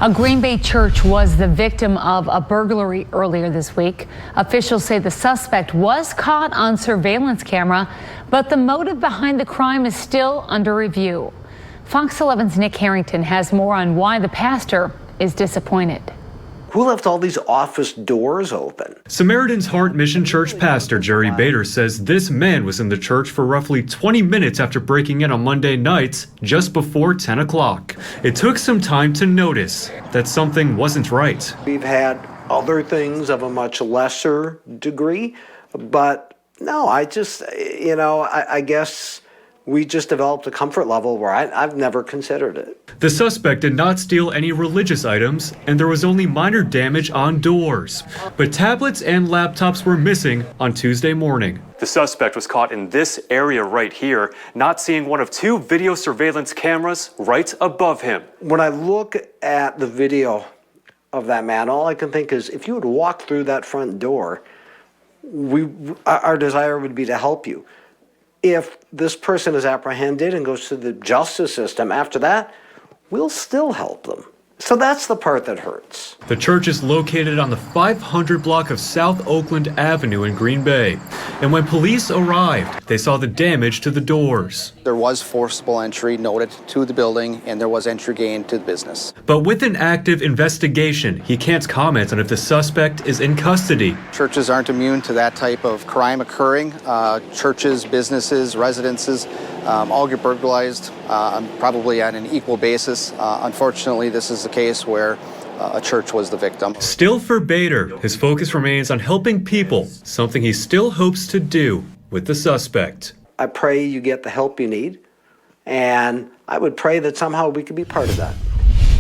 A Greenbay church was the victim of a burglary earlier this week. Officials say the suspect was caught on surveillance camera, but the motive behind the crime is still under review. Fox 11's Nick Harrington has more on why the pastor is disappointed. Who left all these office doors open? Samaritan's Heart Mission Church pastor Jerry Bader says this man was in the church for roughly 20 minutes after breaking in on Monday nights, just before 10 o'clock. It took some time to notice that something wasn't right. We've had other things of a much lesser degree, but no, I guess we just developed a comfort level where I've never considered it. The suspect did not steal any religious items, and there was only minor damage on doors. But tablets and laptops were missing on Tuesday morning. The suspect was caught in this area right here, not seeing one of two video surveillance cameras right above him. When I look at the video of that man, all I can think is if you would walk through that front door, our desire would be to help you. If this person is apprehended and goes to the justice system after that, we'll still help them. So that's the part that hurts. The church is located on the 500 block of South Oakland Avenue in Green Bay. And when police arrived, they saw the damage to the doors. There was forcible entry noted to the building, and there was entry gained to the business. But with an active investigation, he can't comment on if the suspect is in custody. Churches aren't immune to that type of crime occurring. Churches, businesses, residences all get burglarized probably on an equal basis. Unfortunately, this is the case where a church was the victim. Still for Bader, his focus remains on helping people, something he still hopes to do with the suspect. I pray you get the help you need, and I would pray that somehow we could be part of that.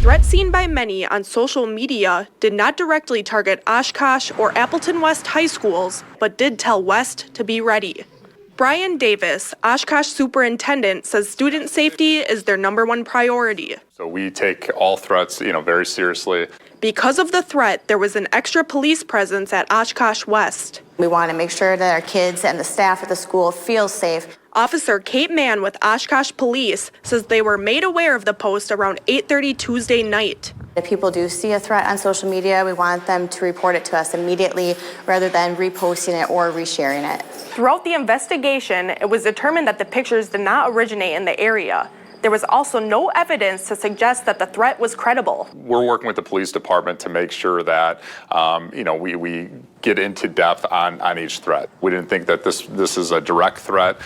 Threats seen by many on social media did not directly target Oshkosh or Appleton West high schools, but did tell West to be ready. Brian Davis, Oshkosh superintendent, says student safety is their #1 priority. So we take all threats, very seriously. Because of the threat, there was an extra police presence at Oshkosh West. We want to make sure that our kids and the staff at the school feel safe. Officer Kate Mann with Oshkosh Police says they were made aware of the post around 8:30 Tuesday night. If people do see a threat on social media, we want them to report it to us immediately rather than reposting it or resharing it. Throughout the investigation, it was determined that the pictures did not originate in the area. There was also no evidence to suggest that the threat was credible. We're working with the police department to make sure that we get into depth on each threat. We didn't think that this is a direct threat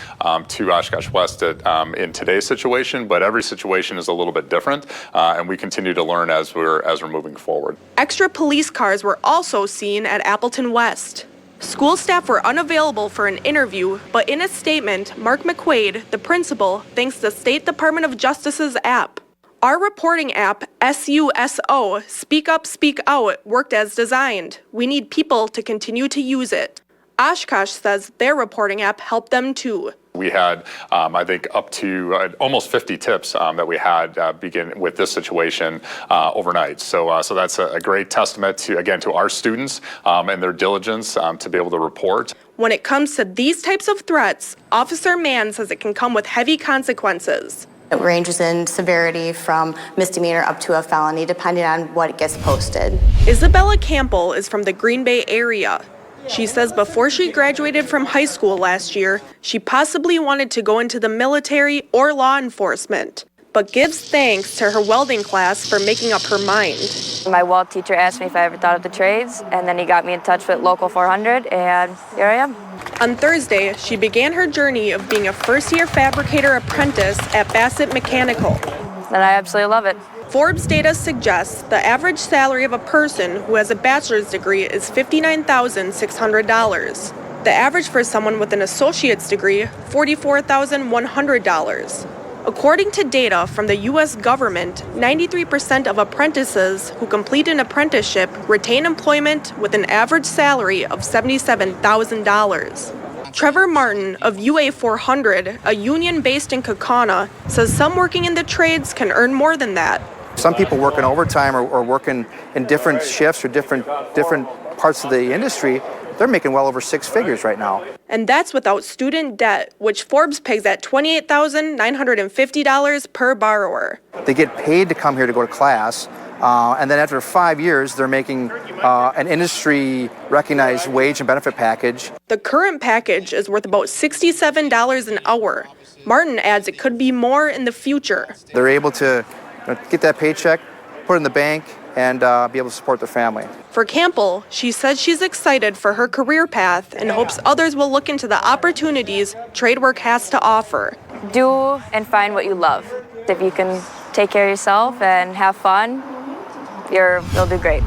to Oshkosh West in today's situation, but every situation is a little bit different, and we continue to learn as we're moving forward. Extra police cars were also seen at Appleton West. School staff were unavailable for an interview, but in a statement, Mark McQuaid, the principal, thanks the State Department of Justice's app. Our reporting app, SUSO, Speak Up, Speak Out, worked as designed. We need people to continue to use it. Oshkosh says their reporting app helped them too. We had, I think, up to almost 50 tips that we had begin with this situation overnight. So that's a great testament to our students and their diligence to be able to report. When it comes to these types of threats, Officer Mann says it can come with heavy consequences. It ranges in severity from misdemeanor up to a felony, depending on what gets posted. Isabella Campbell is from the Green Bay area. She says before she graduated from high school last year, she possibly wanted to go into the military or law enforcement, but gives thanks to her welding class for making up her mind. My weld teacher asked me if I ever thought of the trades, and then he got me in touch with Local 400, and here I am. On Thursday, she began her journey of being a first-year fabricator apprentice at Bassett Mechanical. And I absolutely love it. Forbes data suggests the average salary of a person who has a bachelor's degree is $59,600. The average for someone with an associate's degree, $44,100. According to data from the U.S. government, 93% of apprentices who complete an apprenticeship retain employment with an average salary of $77,000. Trevor Martin of UA 400, a union based in Kaukauna, says some working in the trades can earn more than that. Some people working overtime or working in different shifts or different parts of the industry, they're making well over 6 figures right now. And that's without student debt, which Forbes pegs at $28,950 per borrower. They get paid to come here to go to class. And then after 5 years, they're making an industry-recognized wage and benefit package. The current package is worth about $67 an hour. Martin adds it could be more in the future. They're able to get that paycheck, put it in the bank, and be able to support their family. For Campbell, she says she's excited for her career path and hopes others will look into the opportunities trade work has to offer. Do and find what you love. If you can take care of yourself and have fun, you'll do great.